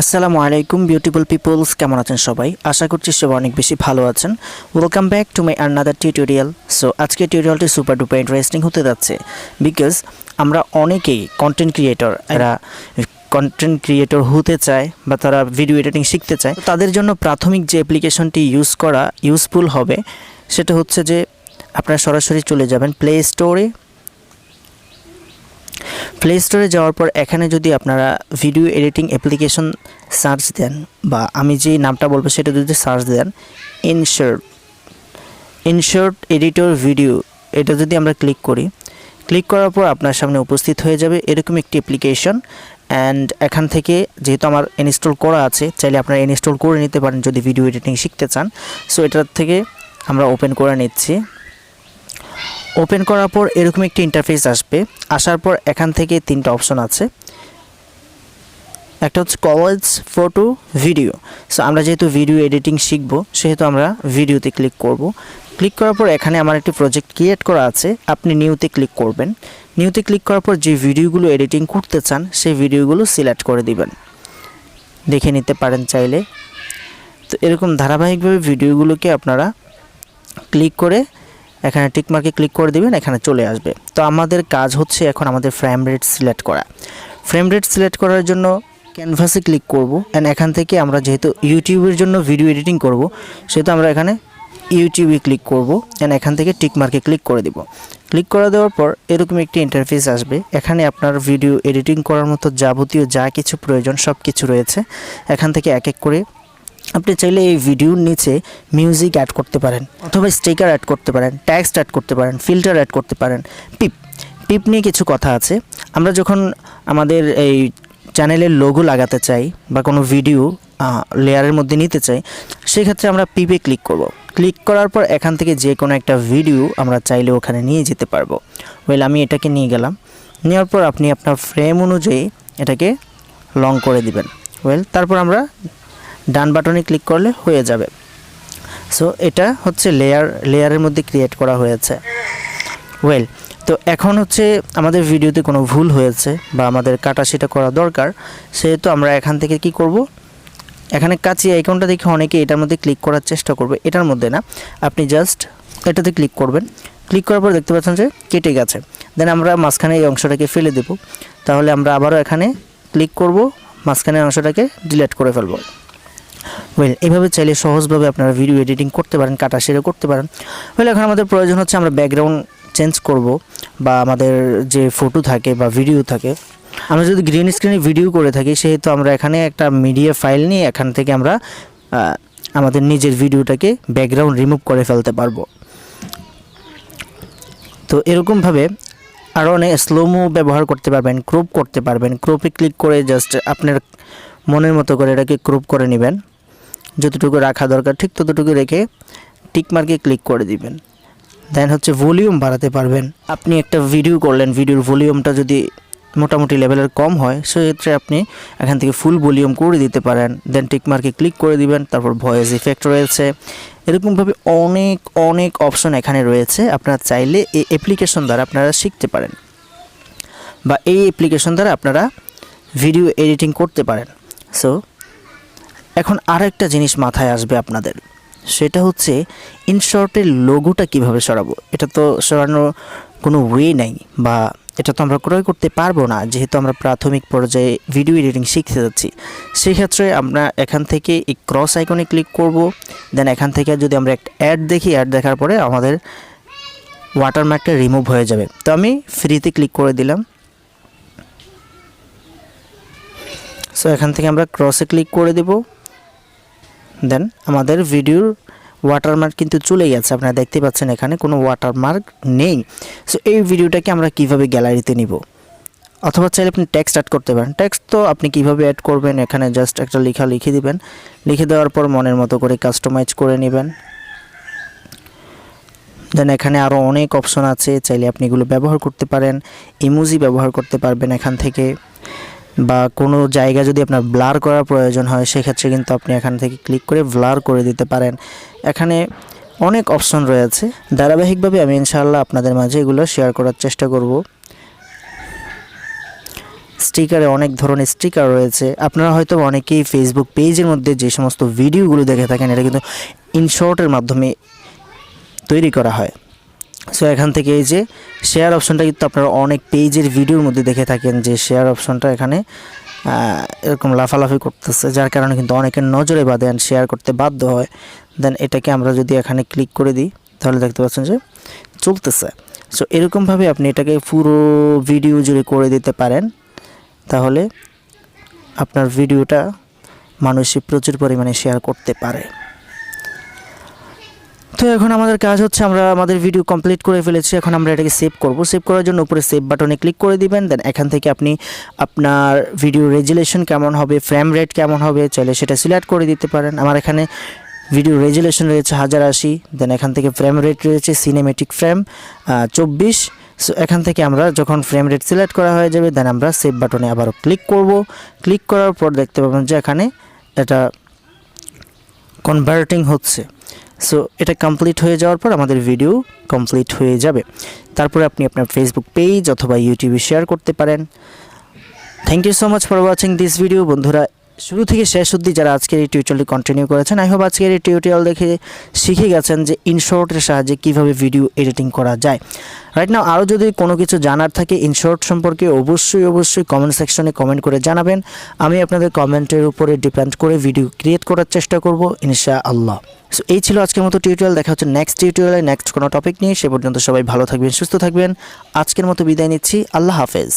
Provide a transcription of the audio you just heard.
আসসালামু আলাইকুম beautiful people's, কেমন আছেন সবাই? আশা করছি সবাই অনেক বেশি ভালো আছেন। Welcome back to my another tutorial. So আজকে টিউটোরিয়ালটি সুপার ডুপার ইন্টারেস্টিং হতে যাচ্ছে, বিকজ আমরা অনেকেই কন্টেন্ট ক্রিয়েটর হতে চায় বা তারা ভিডিও এডিটিং শিখতে চায়। তাদের জন্য প্রাথমিক যে অ্যাপ্লিকেশনটি ইউজ করা ইউজফুল হবে সেটা হচ্ছে যে আপনারা সরাসরি চলে যাবেন প্লে স্টোরে যাওয়ার পর এখানে যদি আপনারা ভিডিও এডিটিং অ্যাপ্লিকেশন সার্চ দেন, বা আমি যে নামটা বলবো সেটা যদি সার্চ দেন, ইনশর্ট এডিটর ভিডিও, এটা যদি আমরা ক্লিক করার পর আপনার সামনে উপস্থিত হয়ে যাবে এরকম একটি অ্যাপ্লিকেশন। অ্যান্ড এখান থেকে যেহেতু আমার ইনস্টল করা আছে, চাইলে আপনারা ইনস্টল করে নিতে পারেন যদি ভিডিও এডিটিং শিখতে চান। সো এটার থেকে আমরা ওপেন করে নিচ্ছি। ওপেন করার পর এরকম একটি ইন্টারফেস আসবে। আসার পর এখান থেকে তিনটা অপশন আছে, একটা হচ্ছে কলেজ, ফটো, ভিডিও। সো আমরা যেহেতু ভিডিও এডিটিং শিখব সেহেতু আমরা ভিডিওতে ক্লিক করব। ক্লিক করার পর এখানে আমার একটি প্রজেক্ট ক্রিয়েট করা আছে, আপনি নিউতে ক্লিক করবেন। নিউতে ক্লিক করার পর যে ভিডিওগুলো এডিটিং করতে চান সেই ভিডিওগুলো সিলেক্ট করে দিবেন, দেখে নিতে পারেন চাইলে। তো এরকম ধারাবাহিকভাবে ভিডিওগুলোকে আপনারা ক্লিক করে এখানে টিকমার্কে ক্লিক করে দিবেন, এখানে চলে আসবে। তো আমাদের কাজ হচ্ছে এখন আমাদের ফ্রেম রেট সিলেক্ট করা। ফ্রেম রেট সিলেক্ট করার জন্য ক্যানভাসে ক্লিক করব। অ্যান্ড এখান থেকে আমরা যেহেতু ইউটিউবের জন্য ভিডিও এডিটিং করব সেহেতু আমরা এখানে ইউটিউবে ক্লিক করব। অ্যান্ড এখান থেকে টিকমার্কে ক্লিক করে দিব। ক্লিক করে দেওয়ার পর এরকম একটি ইন্টারফেস আসবে। এখানে আপনার ভিডিও এডিটিং করার মতো যাবতীয় যা কিছু প্রয়োজন সব কিছু রয়েছে। এখান থেকে এক এক করে আপনি চাইলে এই ভিডিওর নিচে মিউজিক অ্যাড করতে পারেন, অথবা স্টিকার অ্যাড করতে পারেন, টেক্সট অ্যাড করতে পারেন, ফিল্টার অ্যাড করতে পারেন। পিপ নিয়ে কিছু কথা আছে। আমরা যখন আমাদের এই চ্যানেলের লোগো লাগাতে চাই বা কোনো ভিডিও লেয়ারের মধ্যে নিতে চাই, সেক্ষেত্রে আমরা পিপে ক্লিক করব। ক্লিক করার পর এখান থেকে যে কোনো একটা ভিডিও আমরা চাইলে ওখানে নিয়ে যেতে পারবো। আমি এটাকে নিয়ে গেলাম। নেওয়ার পর আপনি আপনার ফ্রেম অনুযায়ী এটাকে লং করে দিবেন। তারপর আমরা ডান বাটনে ক্লিক করলে হয়ে যাবে। সো এটা হচ্ছে লেয়ারের মধ্যে ক্রিয়েট করা হয়েছে। তো এখন হচ্ছে আমাদের ভিডিওতে কোনো ভুল হয়েছে বা আমাদের কাটা সেটা করা দরকার, সেহেতু আমরা এখান থেকে কি করব, এখানে কাঁচি আইকনটা দেখে অনেকে এটার মধ্যে ক্লিক করার চেষ্টা করবে, এটার মধ্যে না, আপনি জাস্ট এটাতে ক্লিক করবেন। ক্লিক করার পর দেখতে পাচ্ছেন যে কেটে গেছে। দেন আমরা মাঝখানে এই অংশটাকে ফেলে দেব। তাহলে আমরা আবারও এখানে ক্লিক করব, মাঝখানের অংশটাকে ডিলিট করে ফেলব। এইভাবে চাইলে সহজভাবে আপনারা ভিডিও এডিটিং করতে পারেন, কাটা সেরে করতে পারেন। এখন আমাদের প্রয়োজন হচ্ছে আমরা ব্যাকগ্রাউন্ড চেঞ্জ করব, বা আমাদের যে ফটো থাকে বা ভিডিও থাকে, আমরা যদি গ্রিন স্ক্রিনে ভিডিও করে থাকি সেহেতু আমরা এখানে একটা মিডিয়া ফাইল নিয়ে এখান থেকে আমরা আমাদের নিজের ভিডিওটাকে ব্যাকগ্রাউন্ড রিমুভ করে ফেলতে পারবো। তো এরকমভাবে আরও অনেক স্লোমো ব্যবহার করতে পারবেন, ক্রপ করতে পারবেন। ক্রপে ক্লিক করে জাস্ট আপনার মনের মতো করে এটাকে ক্রপ করে নেবেন, যতটুকু রাখা দরকার ঠিক ততটুকু রেখে টিকমার্কে ক্লিক করে দিবেন। দেন হচ্ছে ভলিউম বাড়াতে পারবেন। আপনি একটা ভিডিও করলেন, ভিডিওর ভলিউমটা যদি মোটামুটি লেভেলের কম হয় সেক্ষেত্রে আপনি এখান থেকে ফুল ভলিউম করে দিতে পারেন। দেন টিকমার্কে ক্লিক করে দিবেন। তারপর ভয়েস ইফেক্ট রয়েছে, এরকমভাবে অনেক অপশন এখানে রয়েছে। আপনারা চাইলে এই অ্যাপ্লিকেশন দ্বারা আপনারা শিখতে পারেন, বা এই অ্যাপ্লিকেশন দ্বারা আপনারা ভিডিও এডিটিং করতে পারেন। সো এখন আরেকটা জিনিস মাথায় আসবে আপনাদের, সেটা হচ্ছে ইনশর্টের লোগোটা কিভাবে সরাবো। এটা তো সরানোর কোনো ওয়ে নাই, বা এটা তো আমরা ক্রয় করতে পারবো না, যেহেতু আমরা প্রাথমিক পর্যায়ে ভিডিও এডিটিং শিখতে যাচ্ছি। সেক্ষেত্রে আমরা এখান থেকে এই ক্রস আইকনে ক্লিক করব। দেন এখান থেকে যদি আমরা একটা অ্যাড দেখি, অ্যাড দেখার পরে আমাদের ওয়াটারমার্কটা রিমুভ হয়ে যাবে। তো আমি ফ্রিতে ক্লিক করে দিলাম। সো এখান থেকে আমরা ক্রসে ক্লিক করে দেব। দেন আমাদের ভিডিওর ওয়াটারমার্ক কিন্তু চলে গেছে, আপনারা দেখতে পাচ্ছেন এখানে কোনো ওয়াটারমার্ক নেই। সো এই ভিডিওটাকে আমরা কিভাবে গ্যালারিতে নিব, অথবা চাইলে আপনি টেক্সট অ্যাড করতে পারেন। টেক্সট তো আপনি কিভাবে অ্যাড করবেন, এখানে জাস্ট একটা লেখা লিখে দিবেন। লিখে দেওয়ার পর মনের মতো করে কাস্টমাইজ করে নেবেন। দেন এখানে আরও অনেক অপশন আছে, চাইলে আপনি এগুলো ব্যবহার করতে পারেন। ইমোজি ব্যবহার করতে পারবেন এখান থেকে, বা কোনো জায়গা যদি আপনার ব্লার করার প্রয়োজন হয় সেক্ষেত্রে কিন্তু আপনি এখান থেকে ক্লিক করে ব্লার করে দিতে পারেন। এখানে অনেক অপশন রয়েছে। ধারাবাহিকভাবে আমি ইনশাআল্লাহ আপনাদের মাঝে এগুলো শেয়ার করার চেষ্টা করব। স্টিকারে অনেক ধরনের স্টিকার রয়েছে। আপনারা হয়তো অনেকেই ফেসবুক পেজের মধ্যে যে সমস্ত ভিডিওগুলো দেখে থাকেন এটা কিন্তু ইনশর্টের মাধ্যমে তৈরি করা হয়। সো এখান থেকে এই যে শেয়ার অপশনটা কিন্তু আপনারা অনেক পেজের ভিডিওর মধ্যে দেখে থাকেন যে শেয়ার অপশনটা এখানে এরকম লাফালাফি করতেছে, যার কারণে কিন্তু অনেকের নজরে বাঁধে অ্যান্ড শেয়ার করতে বাধ্য হয়। দেন এটাকে আমরা যদি এখানে ক্লিক করে দিই তাহলে দেখতে পাচ্ছেন যে চলতেছে। সো এরকমভাবে আপনি এটাকে পুরো ভিডিও জুড়ে করে দিতে পারেন, তাহলে আপনার ভিডিওটা মানুষই প্রচুর পরিমাণে শেয়ার করতে পারে। তো এখন আমাদের কাজ হচ্ছে আমরা আমাদের ভিডিও কমপ্লিট করে ফেলেছি। এখন আমরা এটাকে সেভ করব। সেভ করার জন্য উপরে সেভ বাটনে ক্লিক করে দিবেন। দেন এখান থেকে আপনি আপনার ভিডিও রেজুলেশন কেমন হবে, ফ্রেম রেট কেমন হবে চাইলে সেটা সিলেক্ট করে দিতে পারেন। আমার এখানে ভিডিও রেজুলেশন রয়েছে 1080। দেন এখান থেকে ফ্রেম রেট রয়েছে সিনেমেটিক ফ্রেম 24। সো এখান থেকে আমরা যখন ফ্রেম রেট সিলেক্ট করা হয়ে যাবে দেন আমরা সেভ বাটনে আবারও ক্লিক করব। ক্লিক করার পর দেখতে পাবেন যে এখানে এটা কনভার্টিং হচ্ছে। সো এটা কমপ্লিট হয়ে যাওয়ার পর আমাদের ভিডিও কমপ্লিট হয়ে যাবে। তারপরে আপনি আপনার ফেসবুক পেজ অথবা ইউটিউবে শেয়ার করতে পারেন। Thank you so much for watching this video. বন্ধুরা শুরু থেকে শেষ অবধি যারা আজকের এই টিউটোরিয়ালটি কন্টিনিউ করেছেন, আই হোপ আজকের এই টিউটোরিয়াল দেখে শিখে গেছেন যে ইনশর্টের সাহায্যে কীভাবে ভিডিও এডিটিং করা যায়। রাইট নাও আরও যদি কোনো কিছু জানার থাকে ইনশর্ট সম্পর্কে অবশ্যই কমেন্ট সেকশনে কমেন্ট করে জানাবেন। আমি আপনাদের কমেন্টের উপরে ডিপেন্ড করে ভিডিও ক্রিয়েট করার চেষ্টা করব ইনশাআল্লাহ। সো এই ছিল আজকের মতো টিউটোরিয়াল। দেখা হচ্ছে নেক্সট টিউটোরিয়ালে নেক্সট কোনো টপিক নিয়ে। সে পর্যন্ত সবাই ভালো থাকবেন, সুস্থ থাকবেন। আজকের মতো বিদায় নিচ্ছি। আল্লাহ হাফেজ।